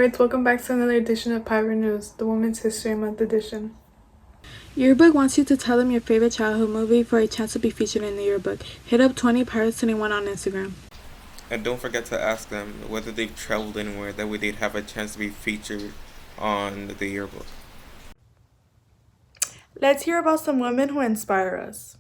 Pirates, welcome back to another edition of Pirate News, the Women's History Month edition. Yearbook wants you to tell them your favorite childhood movie for a chance to be featured in the yearbook. Hit up 20 Pirates 21 on Instagram. And don't forget to ask them whether they've traveled anywhere, that way they'd have a chance to be featured on the yearbook. Let's hear about some women who inspire us.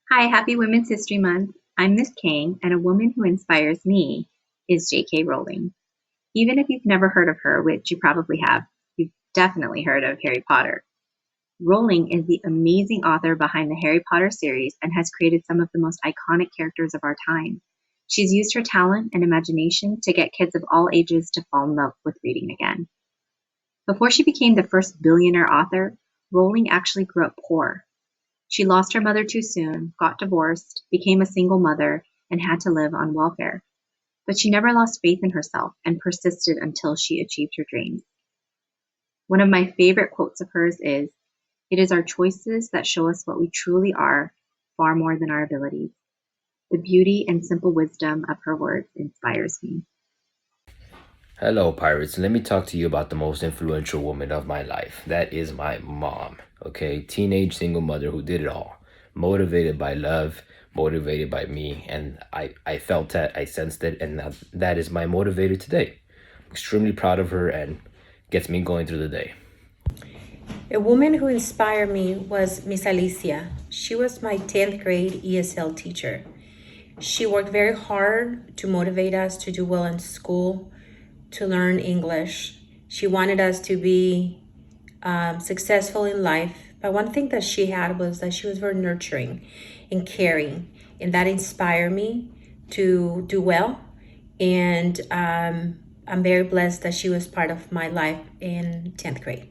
Hi, happy Women's History Month. I'm Miss Kang, and a woman who inspires me is J.K. Rowling. Even if you've never heard of her, which you probably have, you've definitely heard of Harry Potter. Rowling is the amazing author behind the Harry Potter series and has created some of the most iconic characters of our time. She's used her talent and imagination to get kids of all ages to fall in love with reading again. Before she became the first billionaire author, Rowling actually grew up poor. She lost her mother too soon, got divorced, became a single mother, and had to live on welfare. But she never lost faith in herself and persisted until she achieved her dreams. One of my favorite quotes of hers is, "It is our choices that show us what we truly are, far more than our abilities." The beauty and simple wisdom of her words inspires me. Hello, Pirates. Let me talk to you about the most influential woman of my life. That is my mom, okay? Teenage single mother who did it all. Motivated by love, motivated by me, and I felt that, I sensed it, and that is my motivator today. I'm extremely proud of her and gets me going through the day. A woman who inspired me was Miss Alicia. She was my 10th grade ESL teacher. She worked very hard to motivate us to do well in school, to learn English. She wanted us to be successful in life. But one thing that she had was that she was very nurturing and caring, and that inspired me to do well. And I'm very blessed that she was part of my life in 10th grade.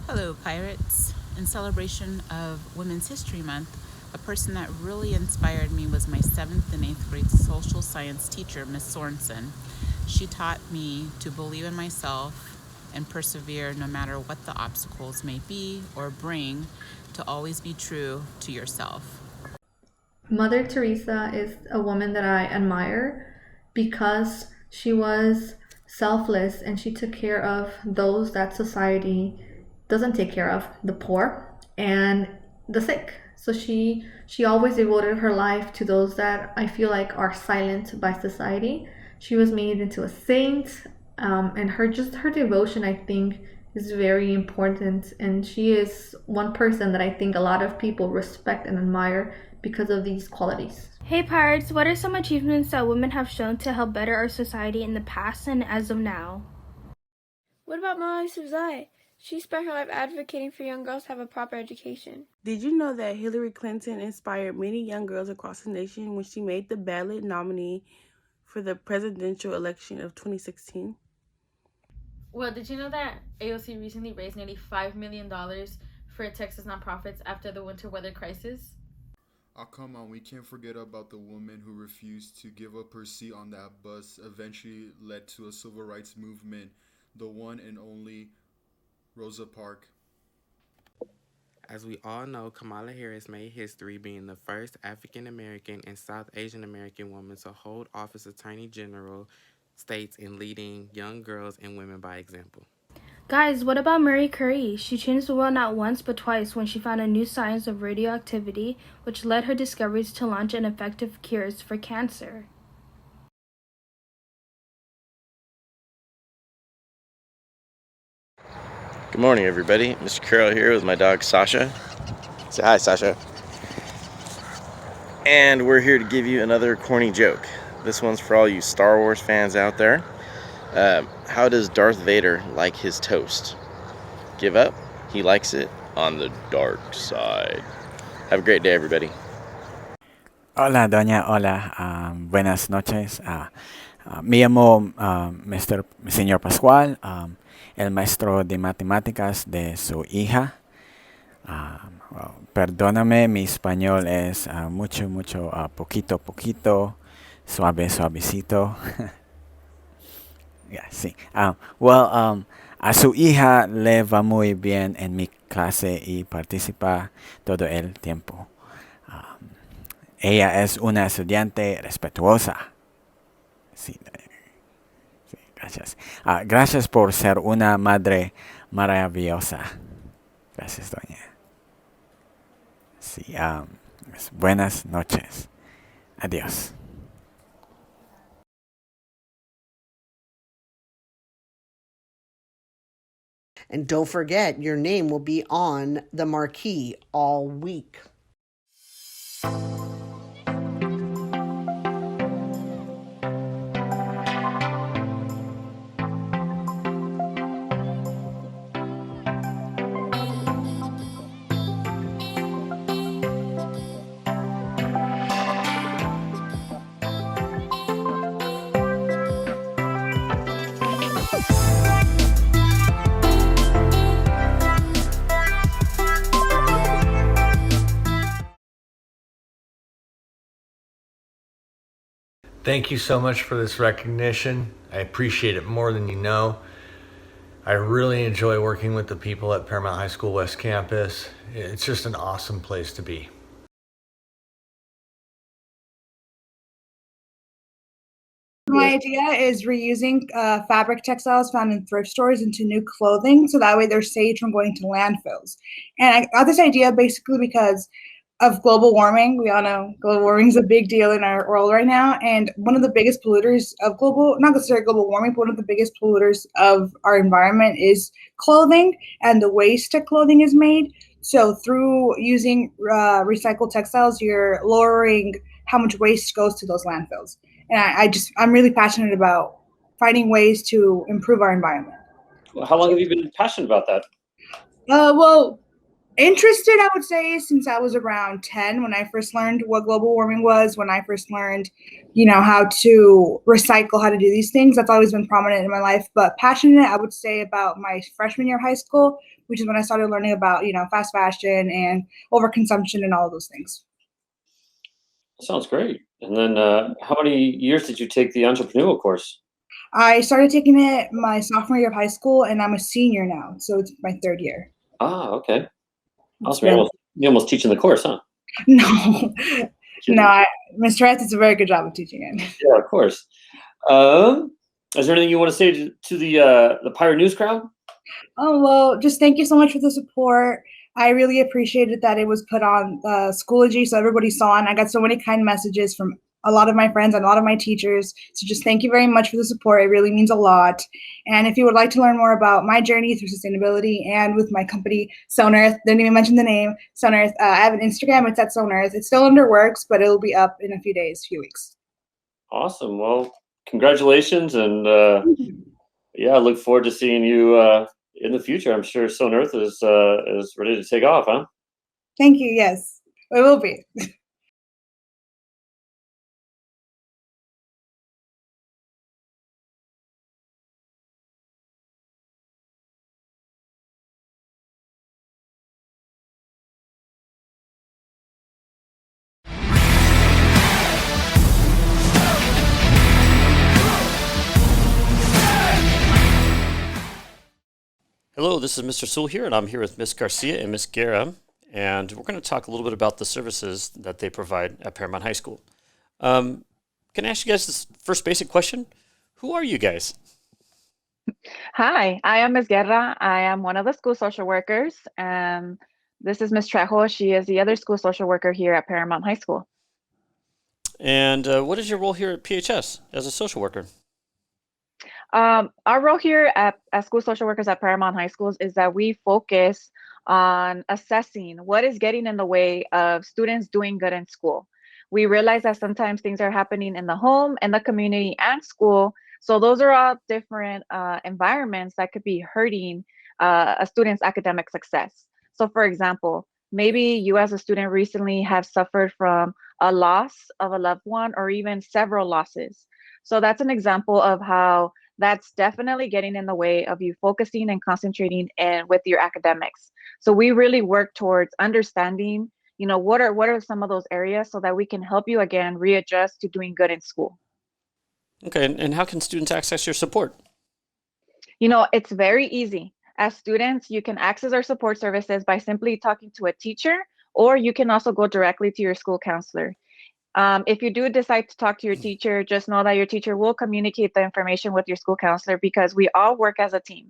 Hello, Pirates. In celebration of Women's History Month, a person that really inspired me was my 7th and 8th grade social science teacher, Miss Sorensen. She taught me to believe in myself and persevere no matter what the obstacles may be or bring, to always be true to yourself. Mother Teresa is a woman that I admire because she was selfless and she took care of those that society doesn't take care of, the poor and the sick. So she always devoted her life to those that I feel like are silent by society. She was made into a saint, and her devotion, I think, is very important. And she is one person that I think a lot of people respect and admire because of these qualities. Hey Pirates, what are some achievements that women have shown to help better our society in the past and as of now? What about Molly Suzai? She spent her life advocating for young girls to have a proper education. Did you know that Hillary Clinton inspired many young girls across the nation when she made the ballot nominee for the presidential election of 2016? Well, did you know that AOC recently raised nearly $5 million for Texas nonprofits after the winter weather crisis? Oh, come on, we can't forget about the woman who refused to give up her seat on that bus, eventually led to a civil rights movement, the one and only Rosa Parks. As we all know, Kamala Harris made history being the first African American and South Asian American woman to hold office Attorney General states in leading young girls and women by example. Guys, what about Marie Curie? She changed the world not once but twice when she found a new science of radioactivity, which led her discoveries to launch an effective cures for cancer. Good morning, everybody. Mr. Carroll here with my dog, Sasha. Say hi, Sasha. And we're here to give you another corny joke. This one's for all you Star Wars fans out there. How does Darth Vader like his toast? Give up? He likes it on the dark side. Have a great day, everybody. Hola, doña. Hola. Buenas noches. Me llamo Señor Pascual, el maestro de matemáticas de su hija. Perdóname, mi español es mucho, poquito, suavecito. Yeah, sí. A su hija le va muy bien en mi clase y participa todo el tiempo. Ella es una estudiante respetuosa. Sí, sí, gracias. Gracias por ser una madre maravillosa. Gracias, doña. Sí, buenas noches. Adiós. And don't forget, your name will be on the marquee all week. Thank you so much for this recognition. I appreciate it more than you know. I really enjoy working with the people at Paramount High School West Campus. It's just an awesome place to be. My idea is reusing fabric textiles found in thrift stores into new clothing, so that way they're saved from going to landfills. And I got this idea basically because of global warming. We all know global warming is a big deal in our world right now, and one of the biggest polluters of not necessarily global warming, but one of the biggest polluters of our environment is clothing and the waste that clothing is made. So through using recycled textiles, you're lowering how much waste goes to those landfills. And I'm really passionate about finding ways to improve our environment. Well, how long have you been passionate about that? Well, interested, I would say, since I was around 10 when I first learned what global warming was, when I first learned, how to recycle, how to do these things. That's always been prominent in my life. But passionate, I would say, about my freshman year of high school, which is when I started learning about, fast fashion and overconsumption and all of those things. Sounds great. And then how many years did you take the entrepreneurial course? I started taking it my sophomore year of high school, and I'm a senior now, so it's my third year. Okay. Awesome. You're almost teaching the course, huh? No, Mr. Reth does a very good job of teaching it. Yeah, of course. Is there anything you want to say to the Pirate News crowd? Oh, well, just thank you so much for the support. I really appreciated that it was put on Schoology so everybody saw, and I got so many kind messages from a lot of my friends and a lot of my teachers. So just thank you very much for the support. It really means a lot. And if you would like to learn more about my journey through sustainability and with my company, Sown Earth, didn't even mention the name, Sown Earth. I have an Instagram. It's at Sown Earth. It's still under works, but it'll be up in a few weeks. Awesome. Well, congratulations. And I look forward to seeing you in the future. I'm sure Sown Earth is ready to take off, huh? Thank you. Yes, it will be. Hello, this is Mr. Sewell here, and I'm here with Miss Garcia and Miss Guerra, and we're going to talk a little bit about the services that they provide at Paramount High School. Can I ask you guys this first basic question? Who are you guys? Hi, I am Ms. Guerra. I am one of the school social workers. This is Ms. Trejo. She is the other school social worker here at Paramount High School. And what is your role here at PHS as a social worker? Our role here as school social workers at Paramount High Schools is that we focus on assessing what is getting in the way of students doing good in school. We realize that sometimes things are happening in the home, in the community, and school. So those are all different environments that could be hurting a student's academic success. So for example, maybe you as a student recently have suffered from a loss of a loved one or even several losses. So that's an example of how that's definitely getting in the way of you focusing and concentrating with your academics. So we really work towards understanding, what are some of those areas so that we can help you again readjust to doing good in school. Okay, and how can students access your support? It's very easy. As students, you can access our support services by simply talking to a teacher, or you can also go directly to your school counselor. If you do decide to talk to your teacher, just know that your teacher will communicate the information with your school counselor, because we all work as a team.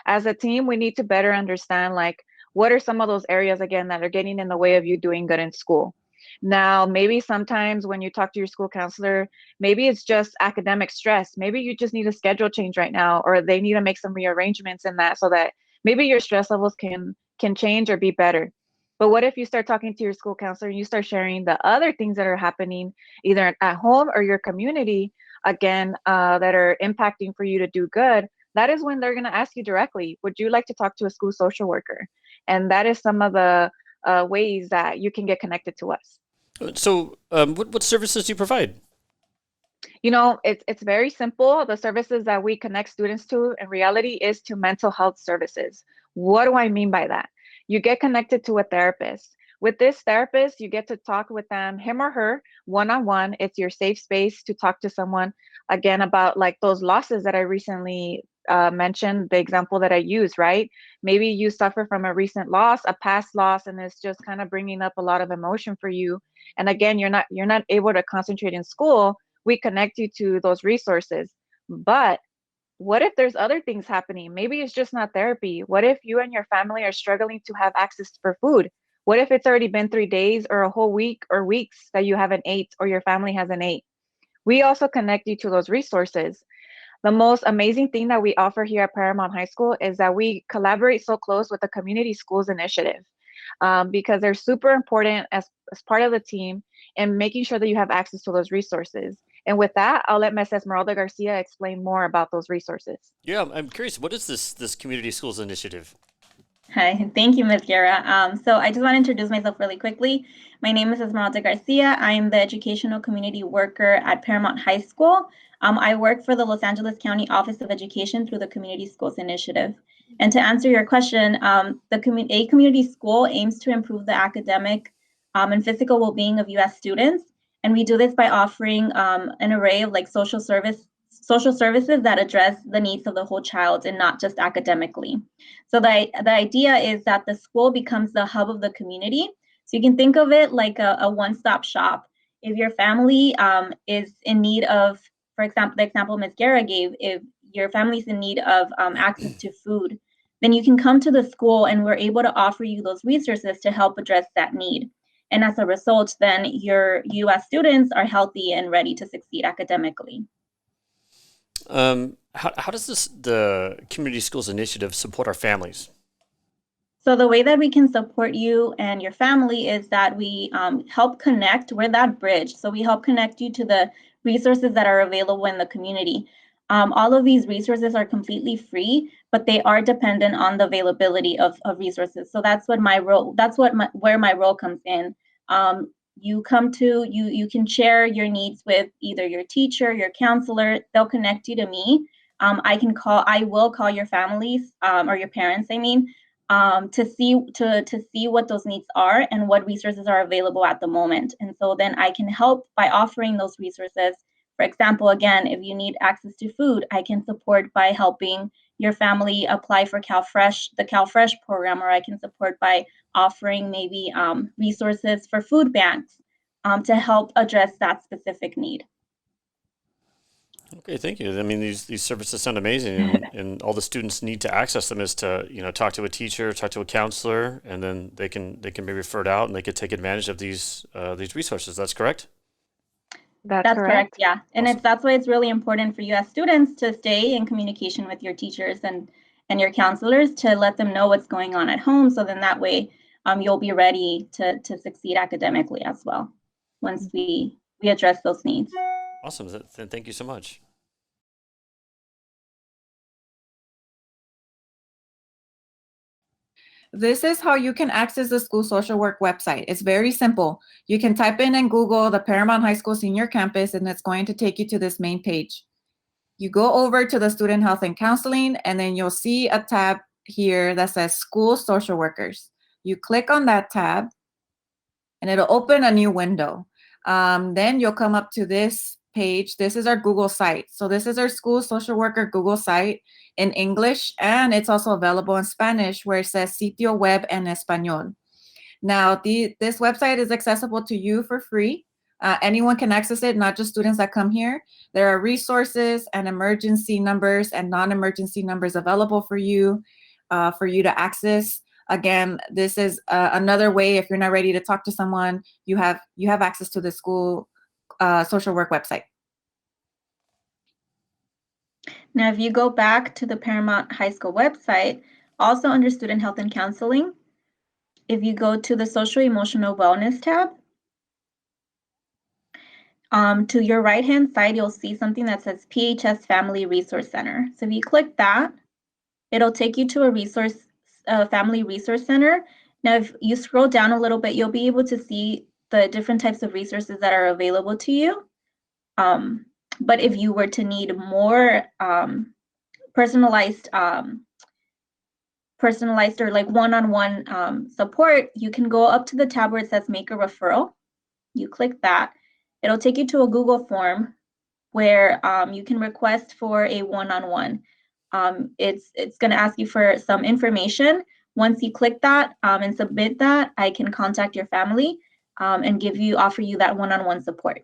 As a team, we need to better understand, like, what are some of those areas, again, that are getting in the way of you doing good in school. Now, maybe sometimes when you talk to your school counselor, maybe it's just academic stress. Maybe you just need a schedule change right now, or they need to make some rearrangements in that, so that maybe your stress levels can change or be better. But what if you start talking to your school counselor and you start sharing the other things that are happening either at home or your community, again, that are impacting for you to do good? That is when they're going to ask you directly, would you like to talk to a school social worker? And that is some of the ways that you can get connected to us. So, what services do you provide? You know, it's very simple. The services that we connect students to in reality is to mental health services. What do I mean by that? You get connected to a therapist. With this therapist, you get to talk with them, him or her, one-on-one. It's your safe space to talk to someone, again, about like those losses that I recently mentioned, the example that I used, right? Maybe you suffer from a recent loss, a past loss, and it's just kind of bringing up a lot of emotion for you. And again, you're not able to concentrate in school. We connect you to those resources. But what if there's other things happening? Maybe it's just not therapy. What if you and your family are struggling to have access for food? What if it's already been 3 days or a whole week or weeks that you haven't ate, or your family hasn't ate? We also connect you to those resources. The most amazing thing that we offer here at Paramount High School is that we collaborate so close with the Community Schools Initiative, because they're super important as part of the team and making sure that you have access to those resources. And with that, I'll let Ms. Esmeralda Garcia explain more about those resources. Yeah, I'm curious. What is this Community Schools Initiative? Hi, thank you, Ms. Guerra. So I just want to introduce myself really quickly. My name is Esmeralda Garcia. I'm the educational community worker at Paramount High School. I work for the Los Angeles County Office of Education through the Community Schools Initiative. And to answer your question, a community school aims to improve the academic and physical well-being of U.S. students. And we do this by offering an array of like social services that address the needs of the whole child and not just academically. So the idea is that the school becomes the hub of the community. So you can think of it like a one-stop shop. If your family is in need of, for example, the example Ms. Guerra gave, if your family's in need of access to food, then you can come to the school and we're able to offer you those resources to help address that need. And as a result, then your U.S. students are healthy and ready to succeed academically. How does the Community Schools Initiative support our families? So the way that we can support you and your family is that we help connect. We're that bridge. So we help connect you to the resources that are available in the community. All of these resources are completely free, but they are dependent on the availability of resources. So that's what where my role comes in. You can share your needs with either your teacher, your counselor. They'll connect you to me. I will call your families or your parents, I mean, to see what those needs are and what resources are available at the moment. And so then I can help by offering those resources. For example, again, if you need access to food, I can support by helping your family apply for the CalFresh program, or I can support by offering maybe resources for food banks to help address that specific need. Okay, thank you. I mean, these services sound amazing, and all the students need to access them is to talk to a teacher, talk to a counselor, and then they can be referred out and they can take advantage of these resources. That's correct? That's correct. Yeah, and that's why it's really important for you as students to stay in communication with your teachers and your counselors to let them know what's going on at home. So then that way, you'll be ready to succeed academically as well once we address those needs. Awesome. Thank you so much. This is how you can access the school social work website. It's very simple. You can type in Google the Paramount High School Senior Campus, and it's going to take you to this main page. You go over to the Student Health and Counseling, and then you'll see a tab here that says School Social Workers. You click on that tab, and it'll open a new window. Then you'll come up to this page. This is our Google site. So this is our school social worker Google site in English, and it's also available in Spanish where it says sitio web en español. Now, this website is accessible to you for free. Anyone can access it, not just students that come here. There are resources and emergency numbers and non-emergency numbers available for you to access. Again, this is another way, if you're not ready to talk to someone, you have access to the school social work website. Now, if you go back to the Paramount High School website, also under Student Health and Counseling, if you go to the Social Emotional Wellness tab, to your right-hand side, you'll see something that says PHS Family Resource Center. So if you click that, it'll take you to a Family Resource Center. Now, if you scroll down a little bit, you'll be able to see the different types of resources that are available to you. But if you were to need more personalized or like one-on-one support, you can go up to the tab where it says Make a Referral. You click that. It'll take you to a Google form where you can request for a one-on-one. It's going to ask you for some information. Once you click that and submit that, I can contact your family and offer you that one-on-one support.